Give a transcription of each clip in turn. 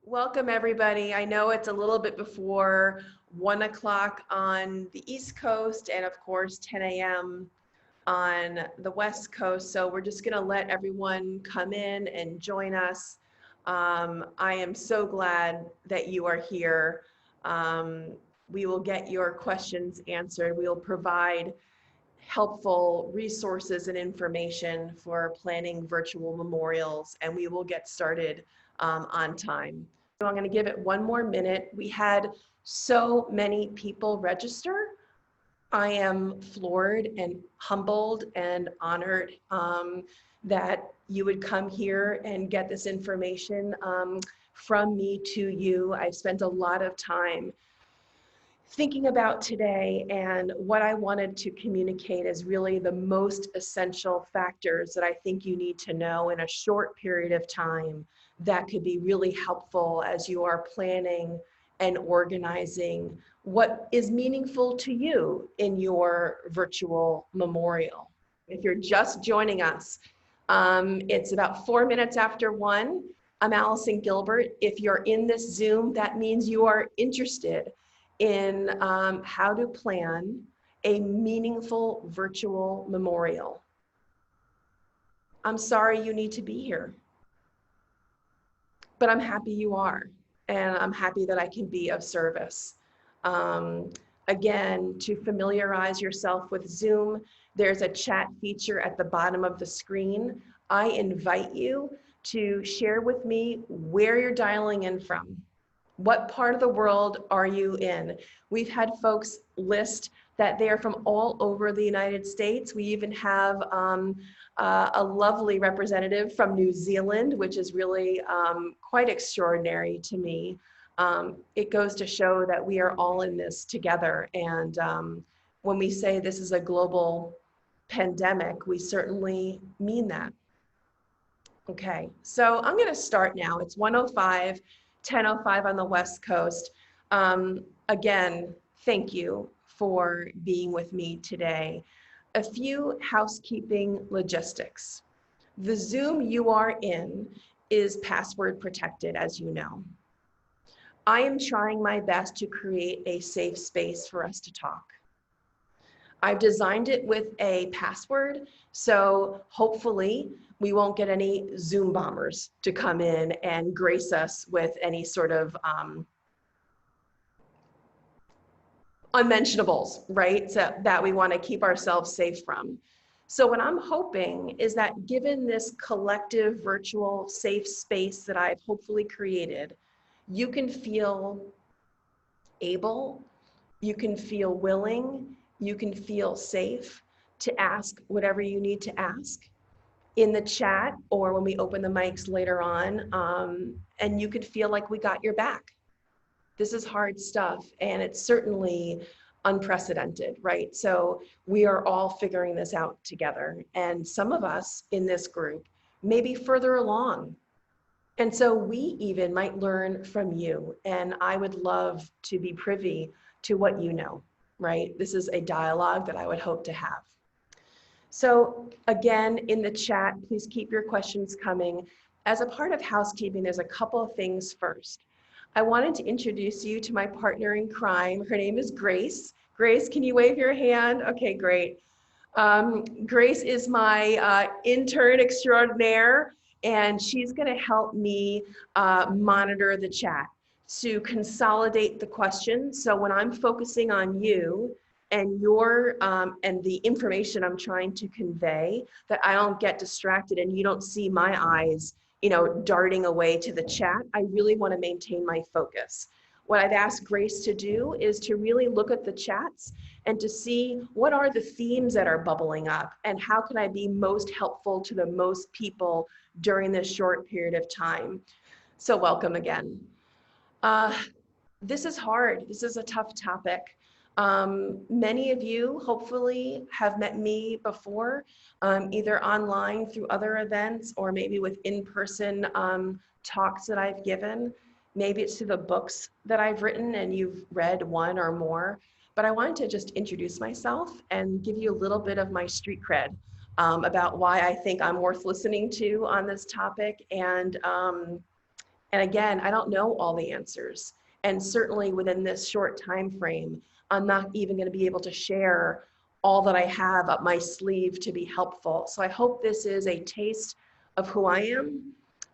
Welcome, everybody. I know it's a little bit before 1 o'clock on the East Coast and, of course, 10 a.m. on the West Coast. So we're just going to let everyone come in and join us. I am so glad that you are here. We will get your questions answered. We will provide helpful resources and information for planning virtual memorials, and we will get started on time. So I'm going to give it one more minute. We had so many people register. I am floored and humbled and honored that you would come here and get this information from me to you. I've spent a lot of time thinking about today, and what I wanted to communicate is really the most essential factors that I think you need to know in a short period of time that could be really helpful as you are planning and organizing what is meaningful to you in your virtual memorial. If you're just joining us, it's about 4 minutes after 1. I'm Allison Gilbert. If you're in this Zoom, that means you are interested in how to plan a meaningful virtual memorial. I'm sorry you need to be here, but I'm happy you are, and I'm happy that I can be of service. Again, to familiarize yourself with Zoom, there's a chat feature at the bottom of the screen. I invite you to share with me where you're dialing in from. What part of the world are you in? We've had folks list that they're from all over the United States. We even have a lovely representative from New Zealand, which is really quite extraordinary to me. It goes to show that we are all in this together. And when we say this is a global pandemic, we certainly mean that. Okay, so I'm going to start now. It's 1:05. 10:05 on the West Coast. Again, thank you for being with me today. A few housekeeping logistics. The Zoom you are in is password protected, as you know. I am trying my best to create a safe space for us to talk. I've designed it with a password, so hopefully we won't get any Zoom bombers to come in and grace us with any sort of unmentionables, right? So that we want to keep ourselves safe from. So what I'm hoping is that given this collective virtual safe space that I've hopefully created, you can feel able, you can feel willing, you can feel safe to ask whatever you need to ask in the chat or when we open the mics later on, and you could feel like we got your back. This is hard stuff, and it's certainly unprecedented, right? So we are all figuring this out together, and some of us in this group may be further along. And so we even might learn from you, and I would love to be privy to what you know, right? This is a dialogue that I would hope to have. So again, in the chat, please keep your questions coming. As a part of housekeeping, there's a couple of things first. I wanted to introduce you to my partner in crime. Her name is Grace. Grace, can you wave your hand? Okay, great. Grace is my intern extraordinaire, and she's going to help me monitor the chat to consolidate the questions. So when I'm focusing on you and your and the information I'm trying to convey, that I don't get distracted and you don't see my eyes, you know, darting away to the chat. I really want to maintain my focus. What I've asked Grace to do is to really look at the chats and to see what are the themes that are bubbling up and how can I be most helpful to the most people during this short period of time. So welcome again. This is hard. This is a tough topic. Many of you hopefully have met me before, either online through other events or maybe with in-person talks that I've given. Maybe it's through the books that I've written and you've read one or more. But I wanted to just introduce myself and give you a little bit of my street cred. about why I think I'm worth listening to on this topic. And again, I don't know all the answers. And certainly within this short time frame, I'm not even going to be able to share all that I have up my sleeve to be helpful. So I hope this is a taste of who I am.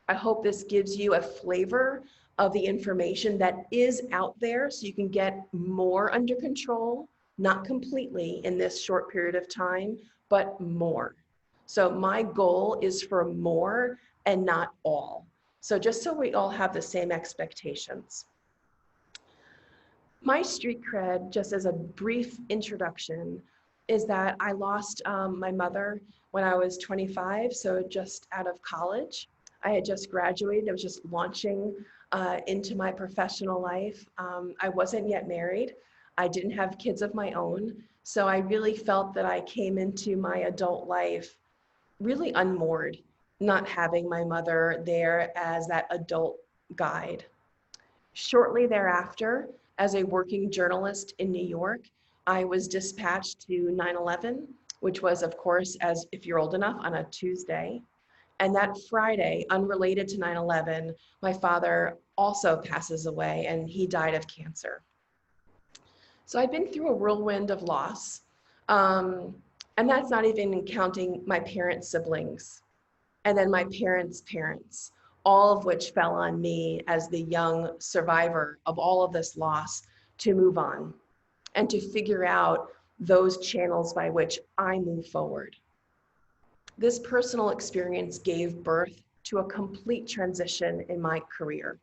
I hope this gives you a flavor of the information that is out there so you can get more under control, not completely in this short period of time, but more. So my goal is for more and not all. So just so we all have the same expectations. My street cred, just as a brief introduction, is that I lost my mother when I was 25, so just out of college. I had just graduated. I was just launching into my professional life. I wasn't yet married. I didn't have kids of my own. So I really felt that I came into my adult life really unmoored, not having my mother there as that adult guide. Shortly thereafter, as a working journalist in New York, I was dispatched to 9/11, which was, of course, as if you're old enough, on a Tuesday. And that Friday, unrelated to 9/11, my father also passes away, and he died of cancer. So I've been through a whirlwind of loss. And that's not even counting my parents' siblings, and then my parents' parents, all of which fell on me as the young survivor of all of this loss to move on and to figure out those channels by which I move forward. This personal experience gave birth to a complete transition in my career.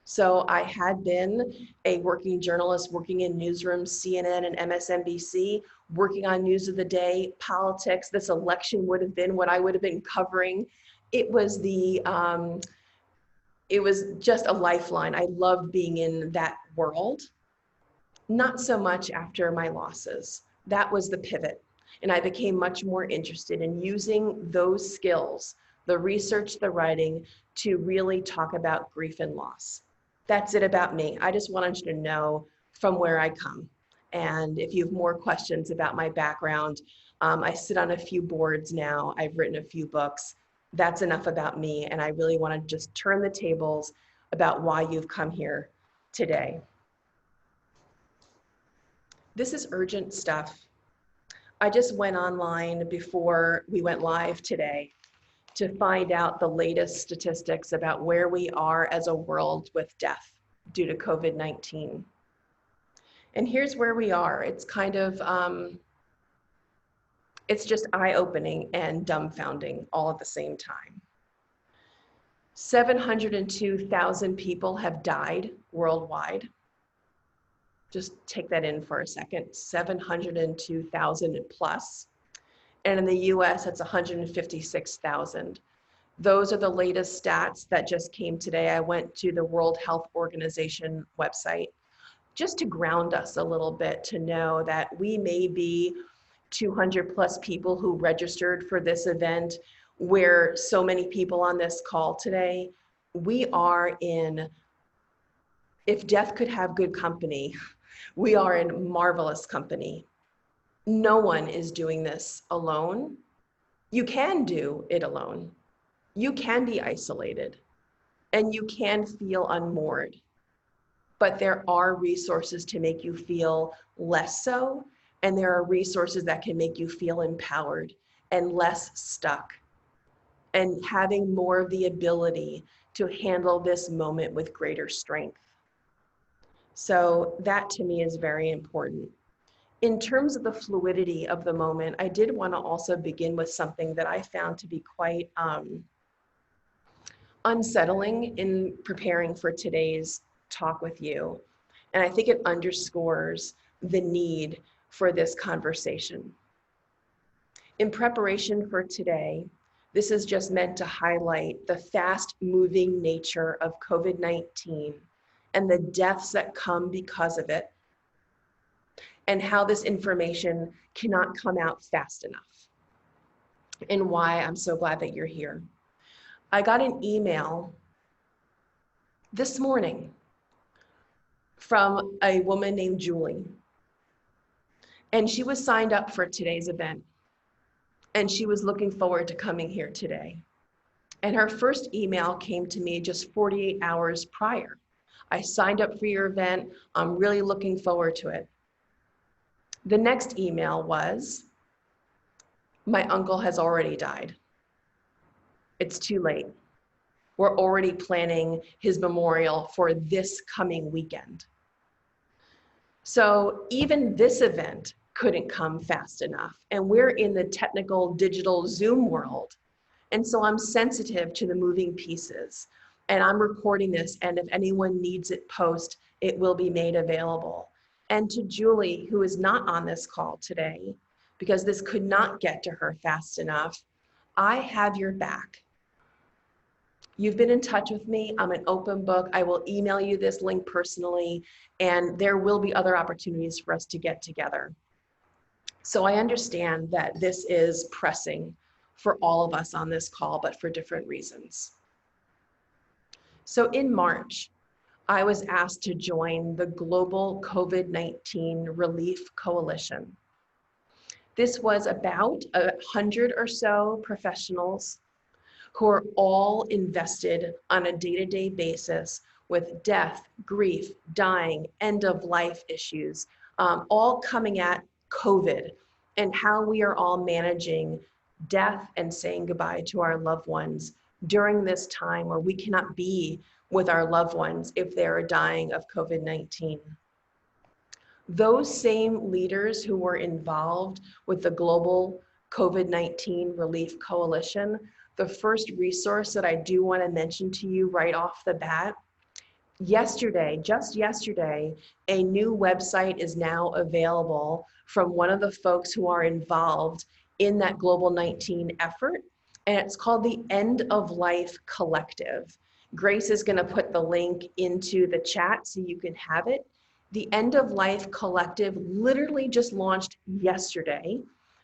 So I had been a working journalist working in newsrooms, CNN and MSNBC, working on news of the day, politics. This election would have been what I would have been covering. It was just a lifeline. I loved being in that world. Not so much after my losses. That was the pivot. And I became much more interested in using those skills, the research, the writing, to really talk about grief and loss. That's it about me. I just wanted you to know from where I come. And if you have more questions about my background, I sit on a few boards now. I've written a few books. That's enough about me. And I really want to just turn the tables about why you've come here today. This is urgent stuff. I just went online before we went live today to find out the latest statistics about where we are as a world with death due to COVID-19. And here's where we are. It's kind of, it's just eye-opening and dumbfounding all at the same time. 702,000 people have died worldwide. Just take that in for a second, 702,000 plus. And in the US, it's 156,000. Those are the latest stats that just came today. I went to the World Health Organization website just to ground us a little bit, to know that we may be 200 plus people who registered for this event, where so many people on this call today. We are in, if death could have good company, we are in marvelous company. No one is doing this alone. You can do it alone. You can be isolated and you can feel unmoored, but there are resources to make you feel less so. And there are resources that can make you feel empowered and less stuck, and having more of the ability to handle this moment with greater strength. So that to me is very important. In terms of the fluidity of the moment, I did want to also begin with something that I found to be quite unsettling in preparing for today's talk with you. And I think it underscores the need for this conversation. In preparation for today, this is just meant to highlight the fast-moving nature of COVID-19 and the deaths that come because of it, and how this information cannot come out fast enough, and why I'm so glad that you're here. I got an email this morning from a woman named Julie, and she was signed up for today's event. and she was looking forward to coming here today. And her first email came to me just 48 hours prior. I signed up for your event. I'm really looking forward to it. The next email was, my uncle has already died. It's too late. We're already planning his memorial for this coming weekend. So even this event couldn't come fast enough. And we're in the technical digital Zoom world. And so I'm sensitive to the moving pieces. And I'm recording this, and if anyone needs it post, it will be made available. And to Julie, who is not on this call today, because this could not get to her fast enough, I have your back. You've been in touch with me. I'm an open book. I will email you this link personally, and there will be other opportunities for us to get together. So I understand that this is pressing for all of us on this call, but for different reasons. So in March, I was asked to join the Global COVID-19 Relief Coalition. This was about 100 or so professionals who are all invested on a day-to-day basis with death, grief, dying, end-of-life issues, all coming at COVID and how we are all managing death and saying goodbye to our loved ones during this time where we cannot be with our loved ones if they are dying of COVID-19. Those same leaders who were involved with the Global COVID-19 Relief Coalition, the first resource that I do want to mention to you right off the bat, just yesterday, a new website is now available from one of the folks who are involved in that Global 19 effort, and it's called the End of Life Collective. Grace is going to put the link into the chat so you can have it. The End of Life Collective literally just launched yesterday,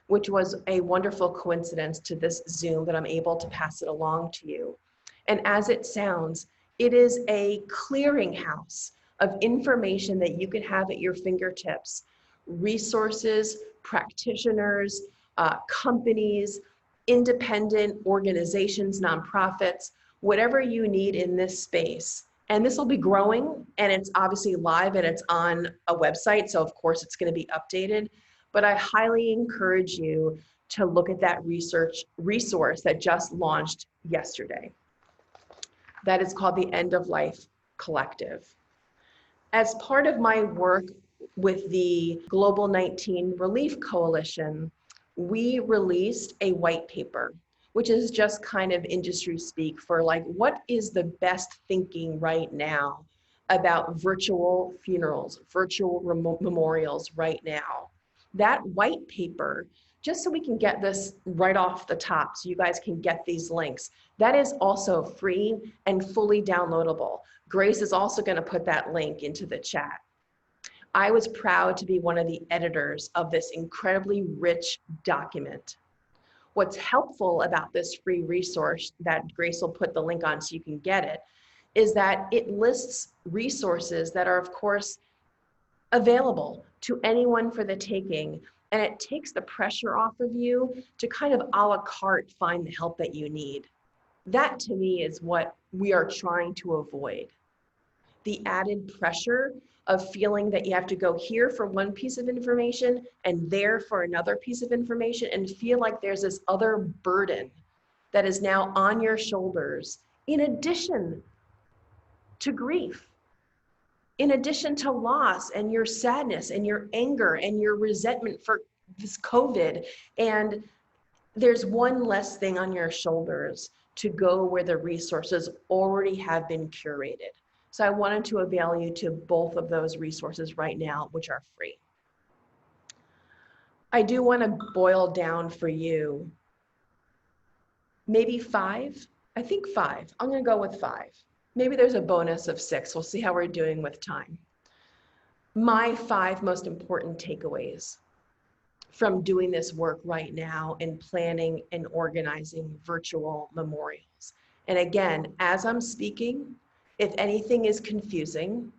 which was a wonderful coincidence to this Zoom that I'm able to pass it along to you. And as it sounds, it is a clearinghouse of information that you can have at your fingertips. Resources, practitioners, companies, independent organizations, nonprofits, whatever you need in this space. And this will be growing, and it's obviously live and it's on a website, so of course it's going to be updated. But I highly encourage you to look at that resource that just launched yesterday. That is called the End of Life Collective. As part of my work with the Global 19 Relief Coalition, we released a white paper, which is just kind of industry speak for like, what is the best thinking right now about virtual funerals, virtual memorials right now? That white paper, just so we can get this right off the top so you guys can get these links, that is also free and fully downloadable. Grace is also going to put that link into the chat. I was proud to be one of the editors of this incredibly rich document. What's helpful about this free resource that Grace will put the link on so you can get it, is that it lists resources that are, of course, available to anyone for the taking, and it takes the pressure off of you to kind of a la carte find the help that you need. That to me is what we are trying to avoid. The added pressure of feeling that you have to go here for one piece of information and there for another piece of information and feel like there's this other burden that is now on your shoulders in addition to grief, in addition to loss and your sadness and your anger and your resentment for this COVID. And there's one less thing on your shoulders to go where the resources already have been curated. So I wanted to avail you to both of those resources right now, which are free. I do want to boil down for you, maybe 5, I think 5, I'm going to go with 5. Maybe there's a bonus of 6, we'll see how we're doing with time. My 5 most important takeaways from doing this work right now and planning and organizing virtual memorials. And again, as I'm speaking, if anything is confusing,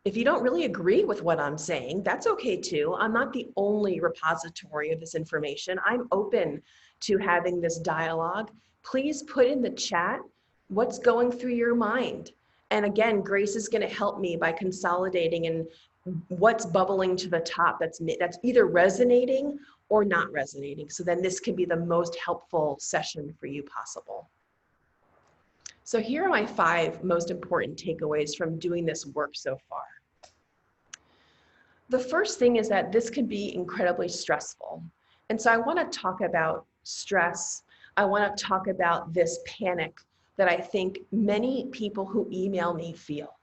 If you don't really agree with what I'm saying, that's okay too. I'm not the only repository of this information. I'm open to having this dialogue. Please put in the chat what's going through your mind. And again, Grace is going to help me by consolidating and what's bubbling to the top that's either resonating or not resonating. So then this can be the most helpful session for you possible. So here are my 5 most important takeaways from doing this work so far. The first thing is that this can be incredibly stressful. And so I want to talk about stress. I want to talk about this panic that I think many people who email me feel,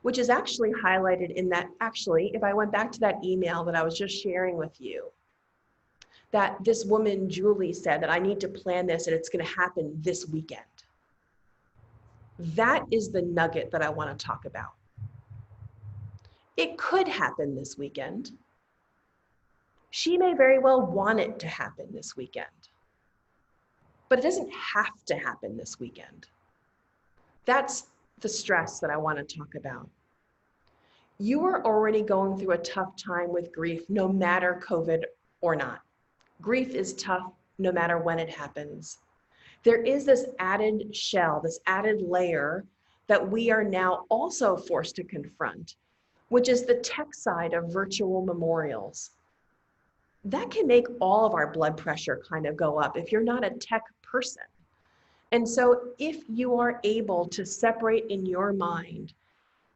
which is actually highlighted in that, if I went back to that email that I was just sharing with you, that this woman, Julie, said that I need to plan this and it's going to happen this weekend. That is the nugget that I want to talk about. It could happen this weekend. She may very well want it to happen this weekend, but it doesn't have to happen this weekend. That's the stress that I want to talk about. You are already going through a tough time with grief, no matter COVID or not. Grief is tough no matter when it happens. There is this added shell, this added layer that we are now also forced to confront, which is the tech side of virtual memorials. That can make all of our blood pressure kind of go up if you're not a tech person. And so if you are able to separate in your mind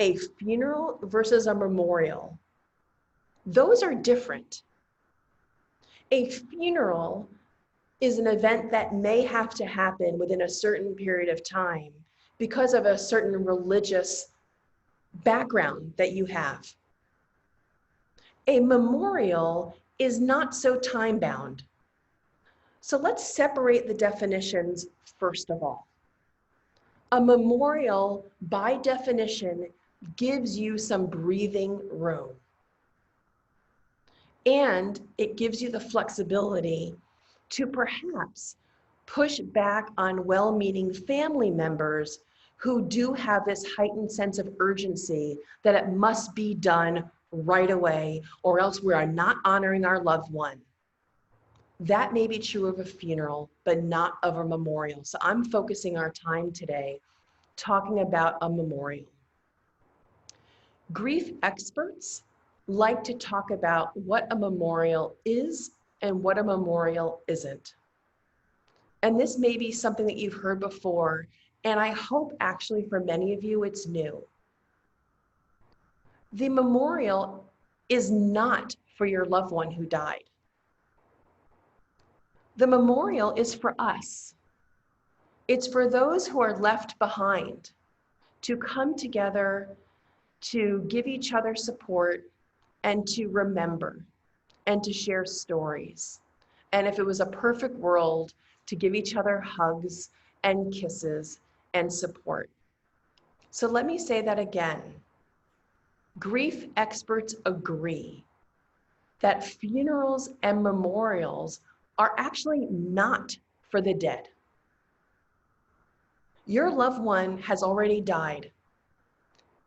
a funeral versus a memorial, those are different. A funeral is an event that may have to happen within a certain period of time because of a certain religious background that you have. A memorial is not so time-bound. So let's separate the definitions first of all. A memorial, by definition, gives you some breathing room. And it gives you the flexibility to perhaps push back on well-meaning family members who do have this heightened sense of urgency that it must be done right away or else we are not honoring our loved one. That may be true of a funeral, but not of a memorial. So I'm focusing our time today talking about a memorial. Grief experts like to talk about what a memorial is and what a memorial isn't. And this may be something that you've heard before, and I hope actually for many of you it's new. The memorial is not for your loved one who died. The memorial is for us. It's for those who are left behind to come together, to give each other support, and to remember, and to share stories. And if it was a perfect world, to give each other hugs and kisses and support. So let me say that again. Grief experts agree that funerals and memorials are actually not for the dead. Your loved one has already died.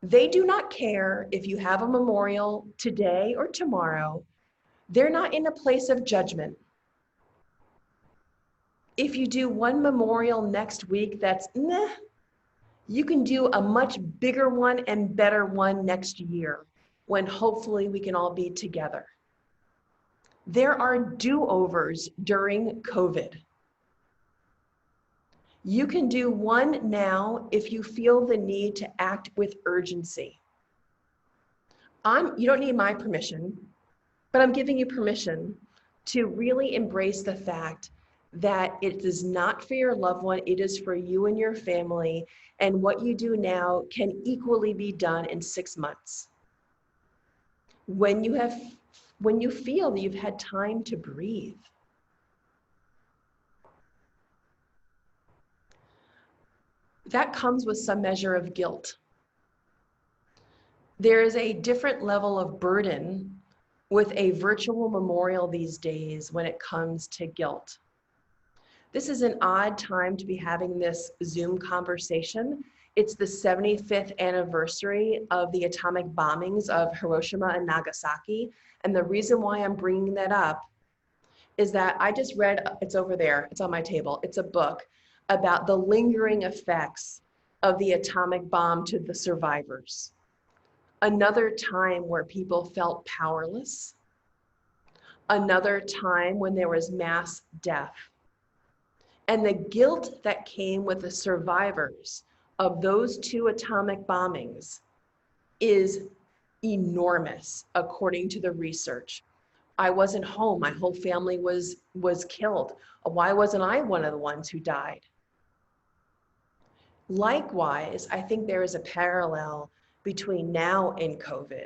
They do not care if you have a memorial today or tomorrow. They're not in a place of judgment. If you do one memorial next week, that's meh. You can do a much bigger one and better one next year when hopefully we can all be together. There are do-overs during COVID. You can do one now if you feel the need to act with urgency. You don't need my permission, but I'm giving you permission to really embrace the fact that it is not for your loved one, it is for you and your family, and what you do now can equally be done in 6 months. When you feel that you've had time to breathe. That comes with some measure of guilt. There is a different level of burden with a virtual memorial these days when it comes to guilt. This is an odd time to be having this Zoom conversation. It's the 75th anniversary of the atomic bombings of Hiroshima and Nagasaki. And the reason why I'm bringing that up is that I just read, it's over there, it's on my table, it's a book about the lingering effects of the atomic bomb to the survivors. Another time where people felt powerless, another time when there was mass death. And the guilt that came with the survivors of those two atomic bombings is enormous, according to the research. I wasn't home, my whole family was killed. Why wasn't I one of the ones who died? Likewise, I think there is a parallel between now and COVID.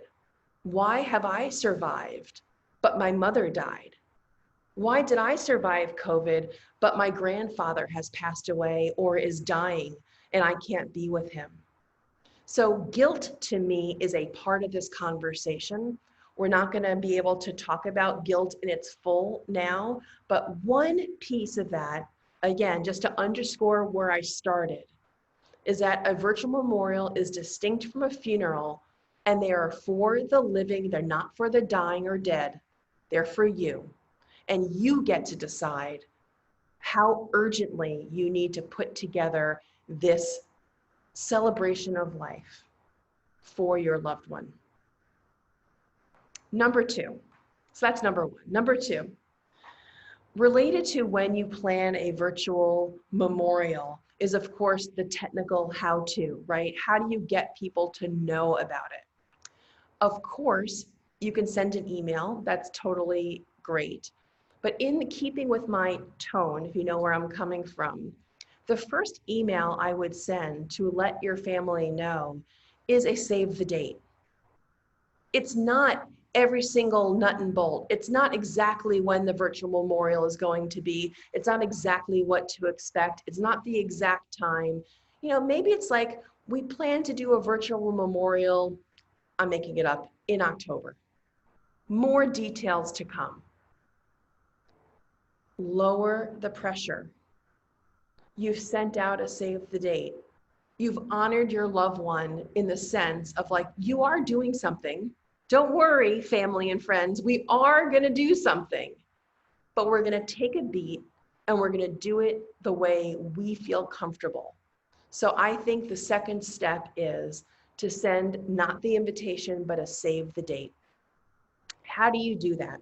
Why have I survived, but my mother died? Why did I survive COVID, but my grandfather has passed away or is dying and I can't be with him? So guilt to me is a part of this conversation. We're not going to be able to talk about guilt in its full now, but one piece of that, again, just to underscore where I started, is that a virtual memorial is distinct from a funeral, and they are for the living. They're not for the dying or dead. They're for you. And you get to decide how urgently you need to put together this celebration of life for your loved one. Number two, so that's number one. Number two, related to when you plan a virtual memorial is, of course, the technical how-to, right? How do you get people to know about it? Of course, you can send an email. That's totally great. But in keeping with my tone, if you know where I'm coming from, the first email I would send to let your family know is a save the date. It's not every single nut and bolt. It's not exactly when the virtual memorial is going to be. It's not exactly what to expect. It's not the exact time. You know, maybe it's like, we plan to do a virtual memorial, I'm making it up, in October. More details to come. Lower the pressure. You've sent out a save the date. You've honored your loved one in the sense of like, you are doing something. Don't worry, family and friends, we are gonna do something, but we're gonna take a beat and we're gonna do it the way we feel comfortable. So I think the second step is to send not the invitation, but a save the date. How do you do that?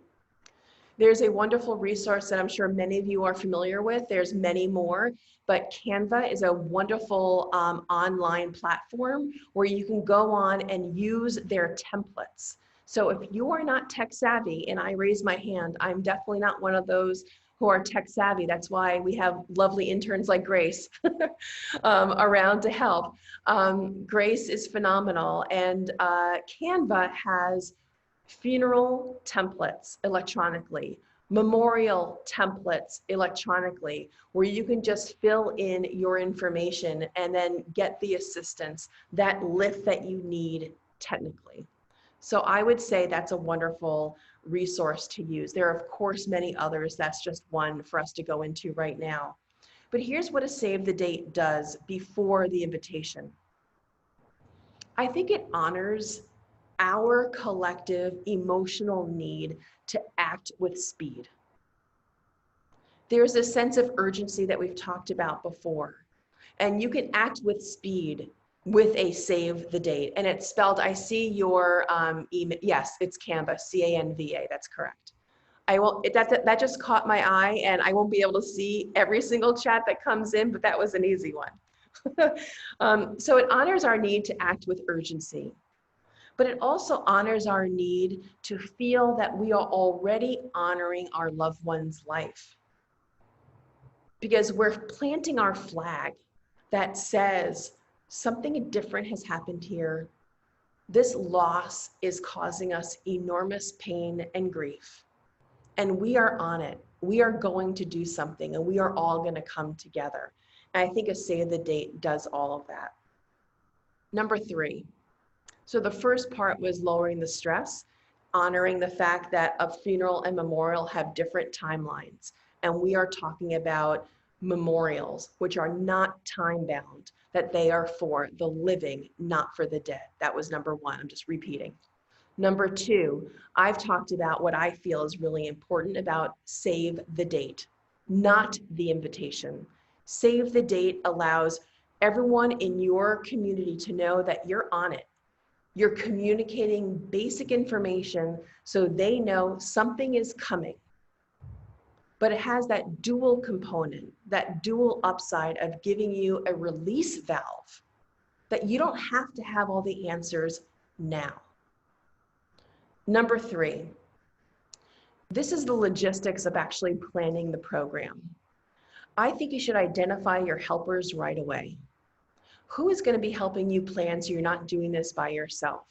There's a wonderful resource that I'm sure many of you are familiar with. There's many more, but Canva is a wonderful online platform where you can go on and use their templates. So if you are not tech savvy, and I raise my hand, I'm definitely not one of those who are tech savvy. That's why we have lovely interns like Grace around to help. Grace is phenomenal, and Canva has funeral templates electronically, memorial templates electronically, where you can just fill in your information and then get the assistance, that lift that you need technically. So I would say that's a wonderful resource to use. There are, of course, many others. That's just one for us to go into right now. But here's what a save the date does before the invitation. I think it honors our collective emotional need to act with speed. There's a sense of urgency that we've talked about before, and you can act with speed with a save the date. And it's spelled, I see your email. Yes, it's Canva, C-A-N-V-A, that's correct. That just caught my eye, and I won't be able to see every single chat that comes in, but that was an easy one. So it honors our need to act with urgency. But it also honors our need to feel that we are already honoring our loved one's life. Because we're planting our flag that says something different has happened here. This loss is causing us enormous pain and grief. And we are on it. We are going to do something, and we are all going to come together. And I think a save the date does all of that. Number 3. So the first part was lowering the stress, honoring the fact that a funeral and memorial have different timelines. And we are talking about memorials, which are not time bound, that they are for the living, not for the dead. That was number one. I'm just repeating. Number two, I've talked about what I feel is really important about save the date, not the invitation. Save the date allows everyone in your community to know that you're on it. You're communicating basic information so they know something is coming. But it has that dual component, that dual upside of giving you a release valve that you don't have to have all the answers now. Number three, this is the logistics of actually planning the program. I think you should identify your helpers right away. Who is going to be helping you plan so you're not doing this by yourself?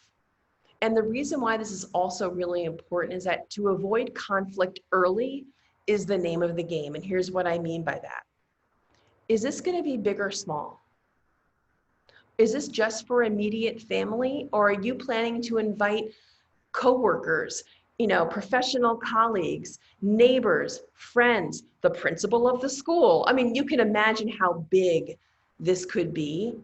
And the reason why this is also really important is that to avoid conflict early is the name of the game. And here's what I mean by that. Is this going to be big or small? Is this just for immediate family, or are you planning to invite coworkers, professional colleagues, neighbors, friends, the principal of the school? I mean, you can imagine how big this could be.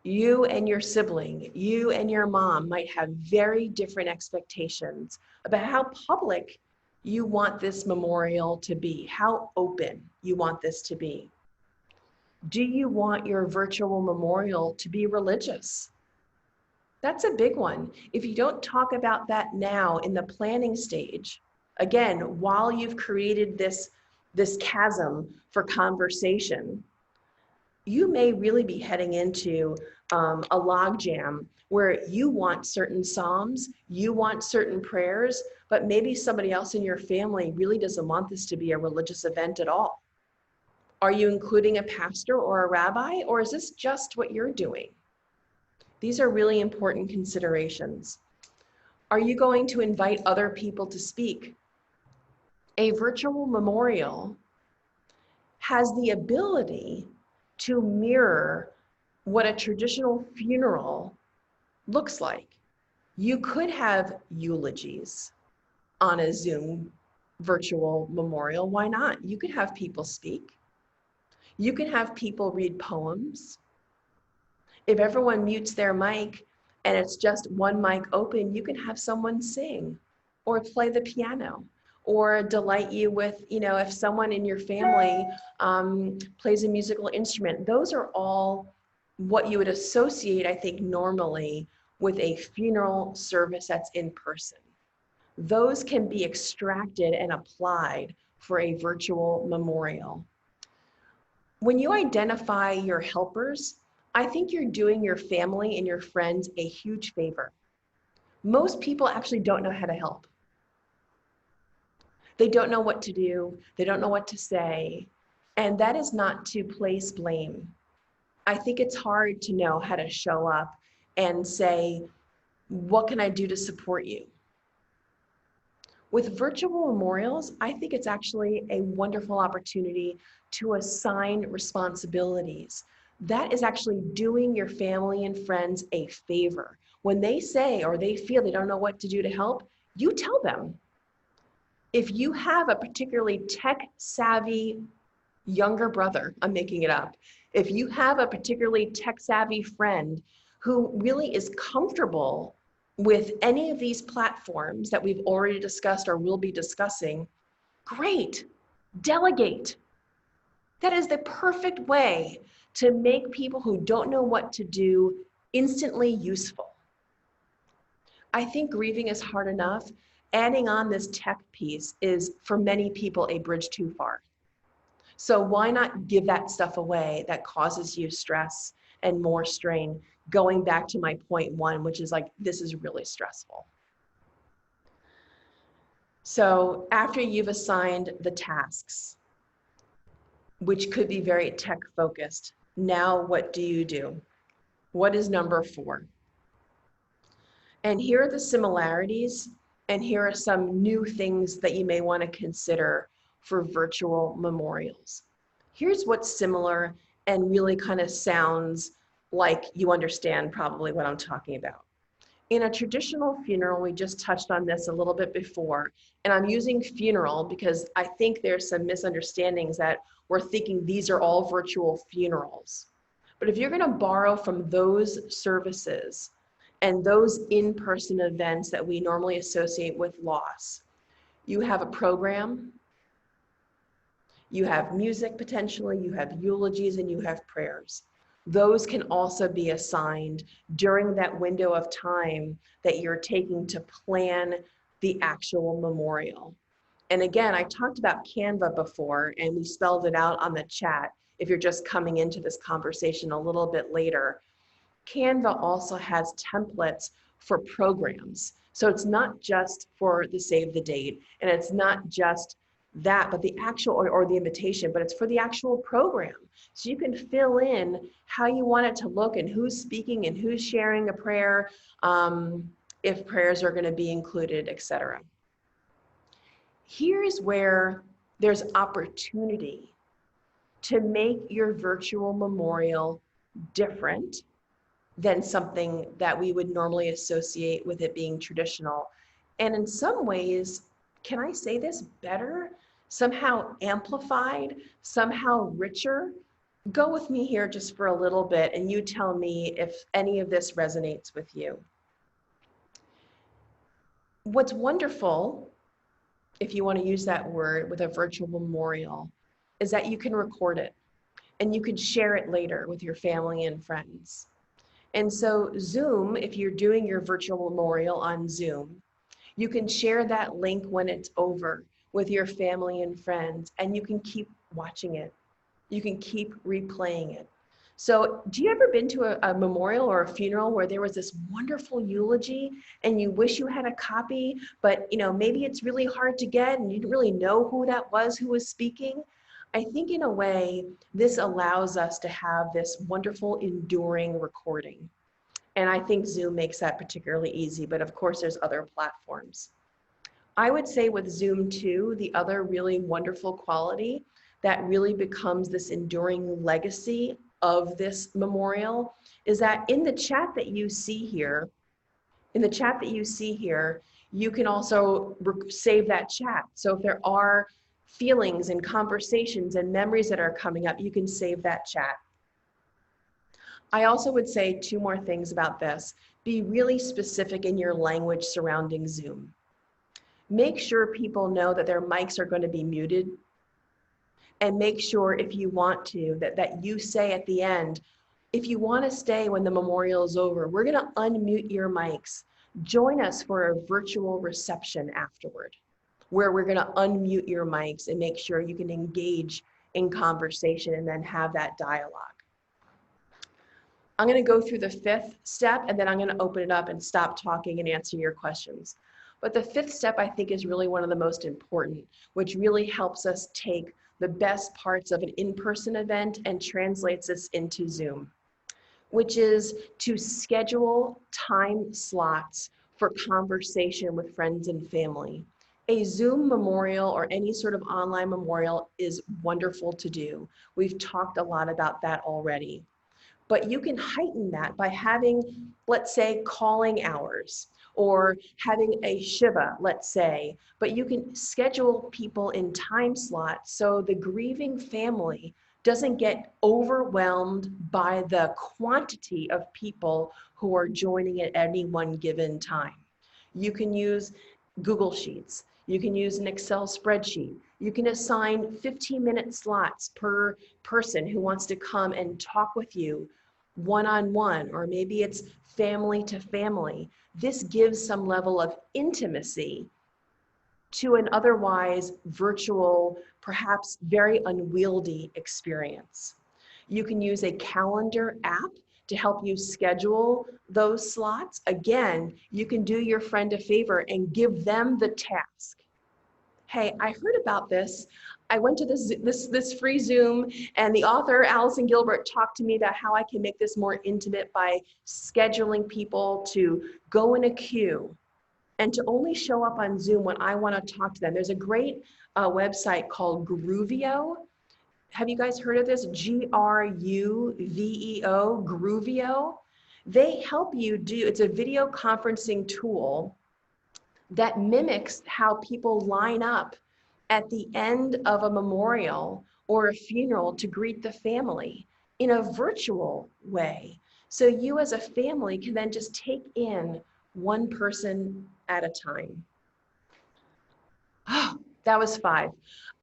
You and your sibling, you and your mom might have very different expectations about how public you want this memorial to be, how open you want this to be. Do you want your virtual memorial to be religious? That's a big one. If you don't talk about that now in the planning stage, again, while you've created this chasm for conversation, you may really be heading into a logjam where you want certain psalms, you want certain prayers, but maybe somebody else in your family really doesn't want this to be a religious event at all. Are you including a pastor or a rabbi, or is this just what you're doing? These are really important considerations. Are you going to invite other people to speak? A virtual memorial has the ability to mirror what a traditional funeral looks like. You could have eulogies on a Zoom virtual memorial. Why not? You could have people speak. You can have people read poems. If everyone mutes their mic and it's just one mic open, you can have someone sing or play the piano or delight you with, if someone in your family plays a musical instrument. Those are all what you would associate, I think, normally with a funeral service that's in person. Those can be extracted and applied for a virtual memorial. When you identify your helpers, I think you're doing your family and your friends a huge favor. Most people actually don't know how to help. They don't know what to do. They don't know what to say. And that is not to place blame. I think it's hard to know how to show up and say, what can I do to support you? With virtual memorials, I think it's actually a wonderful opportunity to assign responsibilities. That is actually doing your family and friends a favor. When they say or they feel they don't know what to do to help, you tell them. If you have a particularly tech-savvy younger brother, I'm making it up, if you have a particularly tech-savvy friend who really is comfortable with any of these platforms that we've already discussed or will be discussing, great, delegate. That is the perfect way to make people who don't know what to do instantly useful. I think grieving is hard enough. Adding on this tech piece is, for many people, a bridge too far. So why not give that stuff away that causes you stress and more strain? Going back to my point one, which is like, this is really stressful. So after you've assigned the tasks, which could be very tech focused, now what do you do? What is number 4? And here are the similarities, and here are some new things that you may want to consider for virtual memorials. Here's what's similar and really kind of sounds like you understand probably what I'm talking about. In a traditional funeral, we just touched on this a little bit before, and I'm using funeral because I think there's some misunderstandings that we're thinking these are all virtual funerals. But if you're going to borrow from those services and those in-person events that we normally associate with loss, you have a program, you have music potentially, you have eulogies, and you have prayers. Those can also be assigned during that window of time that you're taking to plan the actual memorial. And again, I talked about Canva before, and we spelled it out on the chat if you're just coming into this conversation a little bit later. Canva also has templates for programs. So it's not just for the save the date, and it's not just that, but the actual, or the invitation, but it's for the actual program. So you can fill in how you want it to look and who's speaking and who's sharing a prayer, if prayers are going to be included, etc. Here's where there's opportunity to make your virtual memorial different than something that we would normally associate with it being traditional. And in some ways, can I say this, better, somehow amplified, somehow richer? Go with me here just for a little bit and you tell me if any of this resonates with you. What's wonderful, if you want to use that word, with a virtual memorial, is that you can record it and you can share it later with your family and friends. And so Zoom, if you're doing your virtual memorial on Zoom, you can share that link when it's over with your family and friends, and you can keep watching it. You can keep replaying it. So do you ever been to a memorial or a funeral where there was this wonderful eulogy and you wish you had a copy, but maybe it's really hard to get and you didn't really know who that was who was speaking? I think in a way, this allows us to have this wonderful enduring recording. And I think Zoom makes that particularly easy, but of course there's other platforms. I would say with Zoom too, the other really wonderful quality that really becomes this enduring legacy of this memorial is that in the chat that you see here, you can also save that chat. So if there are feelings and conversations and memories that are coming up, you can save that chat. I also would say two more things about this. Be really specific in your language surrounding Zoom. Make sure people know that their mics are going to be muted, and make sure if you want to, that you say at the end, if you want to stay when the memorial is over, we're going to unmute your mics. Join us for a virtual reception afterward, where we're going to unmute your mics and make sure you can engage in conversation and then have that dialogue. I'm going to go through the fifth step and then I'm going to open it up and stop talking and answer your questions. But the fifth step I think is really one of the most important, which really helps us take the best parts of an in-person event and translates this into Zoom, which is to schedule time slots for conversation with friends and family. A Zoom memorial or any sort of online memorial is wonderful to do. We've talked a lot about that already. But you can heighten that by having, let's say, calling hours or having a Shiva, let's say, but you can schedule people in time slots so the grieving family doesn't get overwhelmed by the quantity of people who are joining at any one given time. You can use Google Sheets. You can use an Excel spreadsheet. You can assign 15-minute slots per person who wants to come and talk with you one-on-one, or maybe it's family to family. This gives some level of intimacy to an otherwise virtual, perhaps very unwieldy experience. You can use a calendar app to help you schedule those slots. Again, you can do your friend a favor and give them the task. Hey, I heard about this. I went to this free Zoom and the author, Allison Gilbert, talked to me about how I can make this more intimate by scheduling people to go in a queue and to only show up on Zoom when I want to talk to them. There's a great website called Groovio. Have you guys heard of this? G-R-U-V-E-O, Groovio. They help you do, it's a video conferencing tool that mimics how people line up at the end of a memorial or a funeral to greet the family in a virtual way. So you as a family can then just take in one person at a time. Oh, that was 5.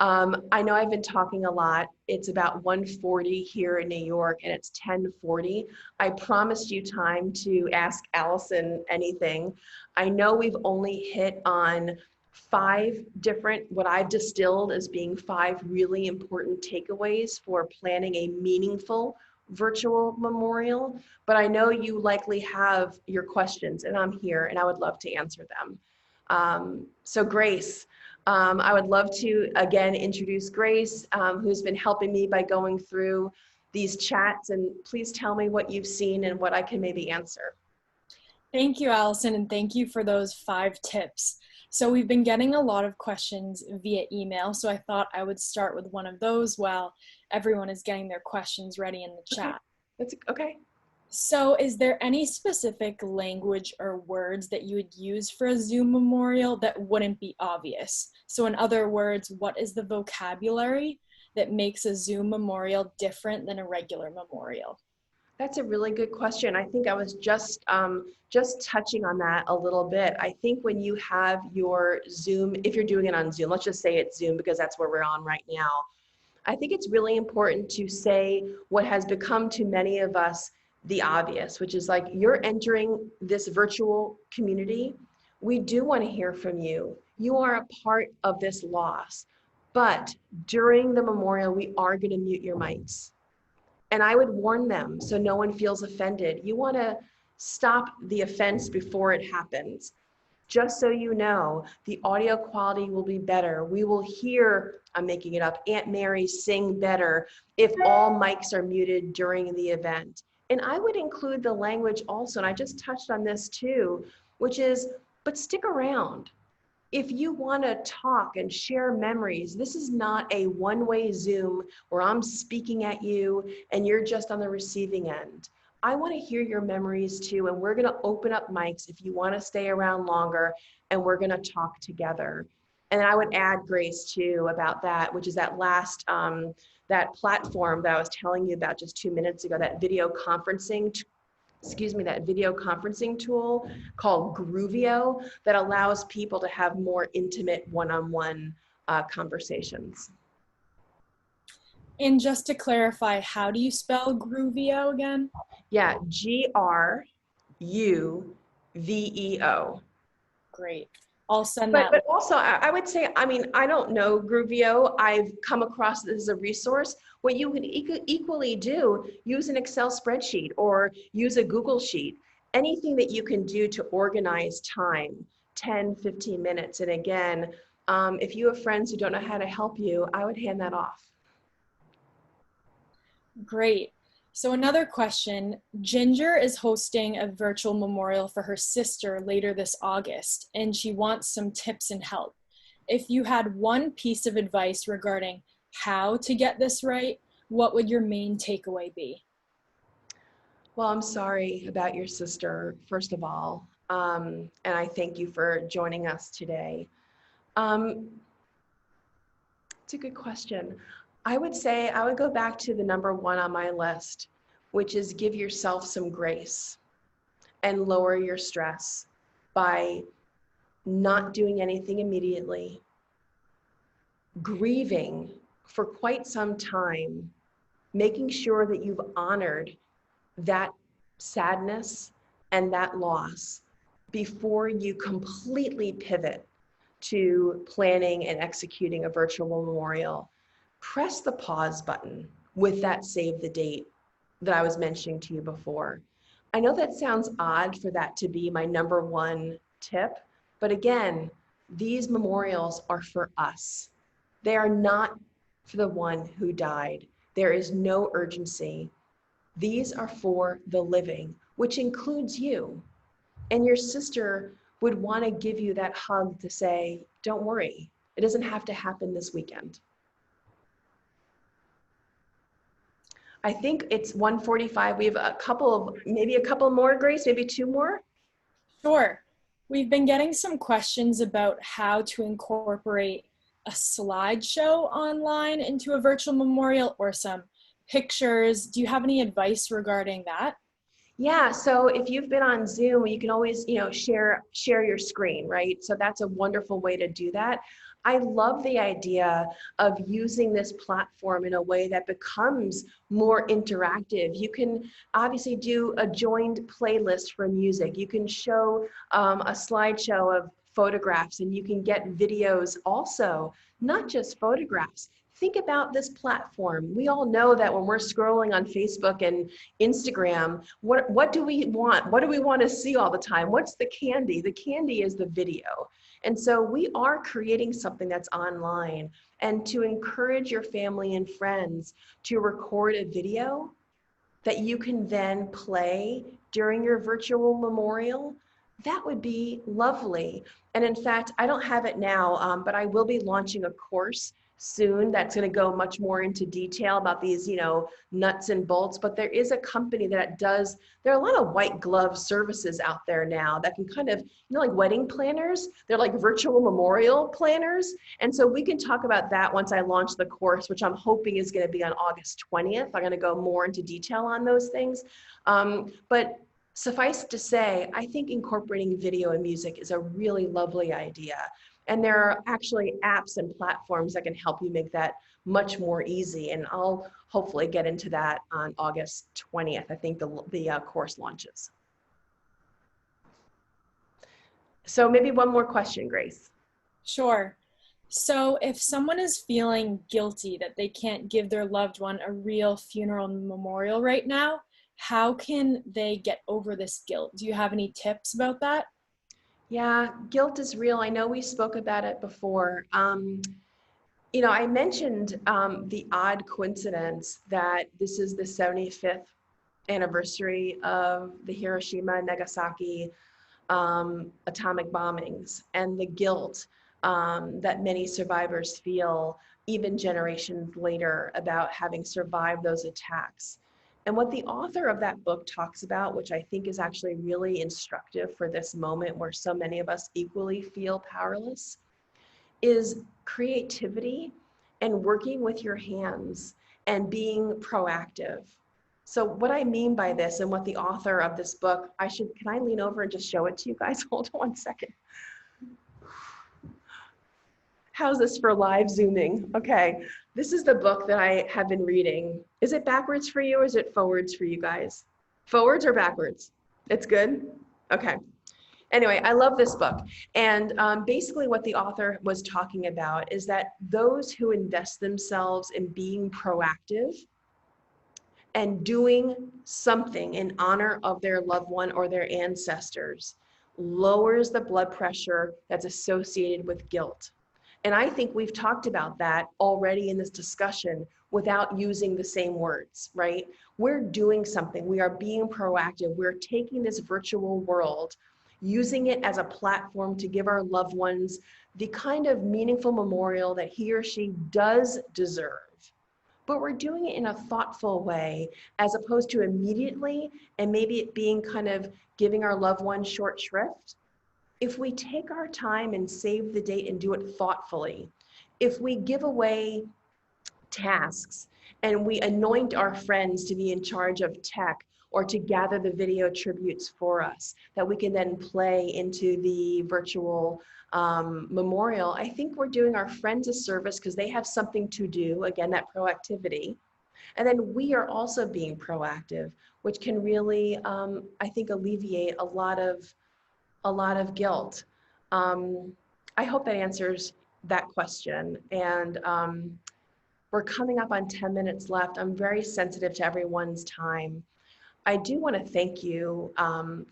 I know I've been talking a lot. It's about 1:40 here in New York and it's 10:40. I promised you time to ask Allison anything. I know we've only hit on 5 different, what I've distilled as being 5 really important takeaways for planning a meaningful virtual memorial, but I know you likely have your questions and I'm here and I would love to answer them. So Grace, I would love to again introduce Grace, who's been helping me by going through these chats, and please tell me what you've seen and what I can maybe answer. Thank you, Allison, and thank you for those 5 tips. So we've been getting a lot of questions via email, so I thought I would start with one of those while everyone is getting their questions ready in the chat. That's okay. So is there any specific language or words that you would use for a Zoom memorial that wouldn't be obvious? So in other words, what is the vocabulary that makes a Zoom memorial different than a regular memorial? That's a really good question. I think I was just touching on that a little bit. I think when you have your Zoom, if you're doing it on Zoom, let's just say it's Zoom because that's where we're on right now. I think it's really important to say what has become to many of us the obvious, which is like, you're entering this virtual community. We do want to hear from you. You are a part of this loss. But during the memorial, we are going to mute your mics. And I would warn them so no one feels offended. You want to stop the offense before it happens. Just so you know, the audio quality will be better. We will hear, I'm making it up, Aunt Mary sing better if all mics are muted during the event. And I would include the language also, and I just touched on this too, which is, but stick around. If you want to talk and share memories, this is not a one-way Zoom where I'm speaking at you and you're just on the receiving end. I want to hear your memories too, and we're going to open up mics if you want to stay around longer, and we're going to talk together. And I would add, Grace, too, about that, which is that last, that platform that I was telling you about just 2 minutes ago, that video conferencing tool called Groovio that allows people to have more intimate one-on-one conversations. And just to clarify, how do you spell Groovio again? Yeah, G-R-U-V-E-O. Great. I'll send that. But also, I would say, I mean, I don't know Groovio. I've come across this as a resource. What you can equally do, use an Excel spreadsheet or use a Google Sheet. Anything that you can do to organize time, 10, 15 minutes. And again, if you have friends who don't know how to help you, I would hand that off. Great. So another question, Ginger is hosting a virtual memorial for her sister later this August, and she wants some tips and help. If you had one piece of advice regarding how to get this right, what would your main takeaway be? Well, I'm sorry about your sister, first of all, and I thank you for joining us today. It's a good question. I would say I would go back to the number 1 on my list, which is give yourself some grace and lower your stress by not doing anything immediately, grieving for quite some time, making sure that you've honored that sadness and that loss before you completely pivot to planning and executing a virtual memorial. Press the pause button with that save the date that I was mentioning to you before. I know that sounds odd for that to be my number 1 tip, but again, these memorials are for us. They are not for the one who died. There is no urgency. These are for the living, which includes you. And your sister would want to give you that hug to say, don't worry, it doesn't have to happen this weekend. I think it's 1:45. We have maybe a couple more, Grace, maybe 2 more. Sure. We've been getting some questions about how to incorporate a slideshow online into a virtual memorial or some pictures? Do you have any advice regarding that? Yeah, so if you've been on Zoom, you can always, share your screen, right? So that's a wonderful way to do that. I love the idea of using this platform in a way that becomes more interactive. You can obviously do a joined playlist for music. You can show a slideshow of photographs, and you can get videos also, not just photographs. Think about this platform. We all know that when we're scrolling on Facebook and Instagram, what do we want? What do we want to see all the time? What's the candy? The candy is the video. And so we are creating something that's online. And to encourage your family and friends to record a video that you can then play during your virtual memorial, that would be lovely. And in fact, I don't have it now, but I will be launching a course soon that's going to go much more into detail about these, nuts and bolts. But there is a company that does, there are a lot of white glove services out there now that can kind of, like wedding planners, they're like virtual memorial planners. And so we can talk about that once I launch the course, which I'm hoping is going to be on August 20th. I'm going to go more into detail on those things. But suffice to say, I think incorporating video and music is a really lovely idea. And there are actually apps and platforms that can help you make that much more easy. And I'll hopefully get into that on August 20th. I think the course launches. So maybe one more question, Grace. Sure. So if someone is feeling guilty that they can't give their loved one a real funeral memorial right now, how can they get over this guilt? Do you have any tips about that? Yeah, guilt is real. I know we spoke about it before. I mentioned the odd coincidence that this is the 75th anniversary of the Hiroshima and Nagasaki atomic bombings, and the guilt that many survivors feel even generations later about having survived those attacks. And what the author of that book talks about, which I think is actually really instructive for this moment where so many of us equally feel powerless, is creativity and working with your hands and being proactive. So what I mean by this, and what the author of this book, can I lean over and just show it to you guys? Hold on 1 second. How's this for live Zooming? Okay, this is the book that I have been reading. Is it backwards for you or is it forwards for you guys? Forwards or backwards? It's good? Okay. Anyway, I love this book. And basically what the author was talking about is that those who invest themselves in being proactive and doing something in honor of their loved one or their ancestors lowers the blood pressure that's associated with guilt. And I think we've talked about that already in this discussion without using the same words, right? We're doing something. We are being proactive. We're taking this virtual world, using it as a platform to give our loved ones the kind of meaningful memorial that he or she does deserve. But we're doing it in a thoughtful way, as opposed to immediately and maybe it being kind of giving our loved ones short shrift. If we take our time and save the date and do it thoughtfully, if we give away tasks and we anoint our friends to be in charge of tech or to gather the video tributes for us that we can then play into the virtual memorial, I think we're doing our friends a service because they have something to do, again, that proactivity. And then we are also being proactive, which can really, I think, alleviate a lot of guilt. I hope that answers that question. And we're coming up on 10 minutes left. I'm very sensitive to everyone's time. I do want to thank you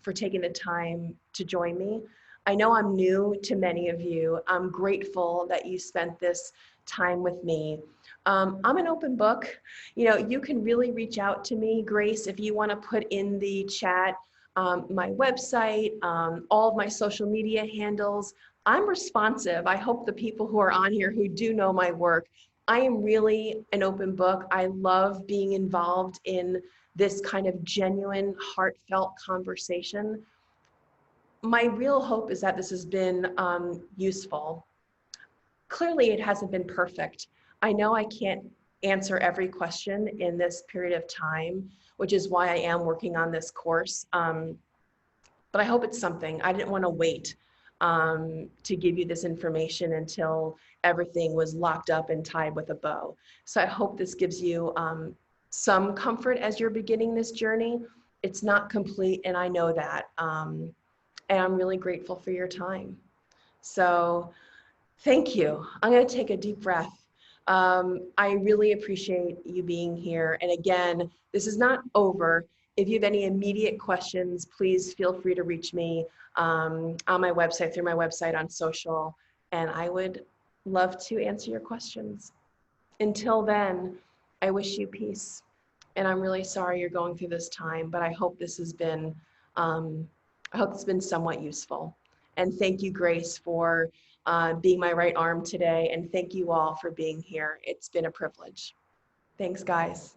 for taking the time to join me. I know I'm new to many of you. I'm grateful that you spent this time with me. I'm an open book. You can really reach out to me, Grace, if you want to put in the chat my website, all of my social media handles. I'm responsive. I hope the people who are on here who do know my work, I am really an open book. I love being involved in this kind of genuine, heartfelt conversation. My real hope is that this has been useful. clearly it hasn't been perfect. I know I can't answer every question in this period of time, which is why I am working on this course. But I hope it's something. I didn't want to wait to give you this information until everything was locked up and tied with a bow. So I hope this gives you some comfort as you're beginning this journey. It's not complete, and I know that. And I'm really grateful for your time. So thank you. I'm going to take a deep breath. I really appreciate you being here. And again, this is not over. If you have any immediate questions, please feel free to reach me on my website, through my website, on social, and I would love to answer your questions. Until then, I wish you peace. And I'm really sorry you're going through this time, but I hope this has been, somewhat useful. And thank you, Grace, for being my right arm today. And thank you all for being here. It's been a privilege. Thanks, guys.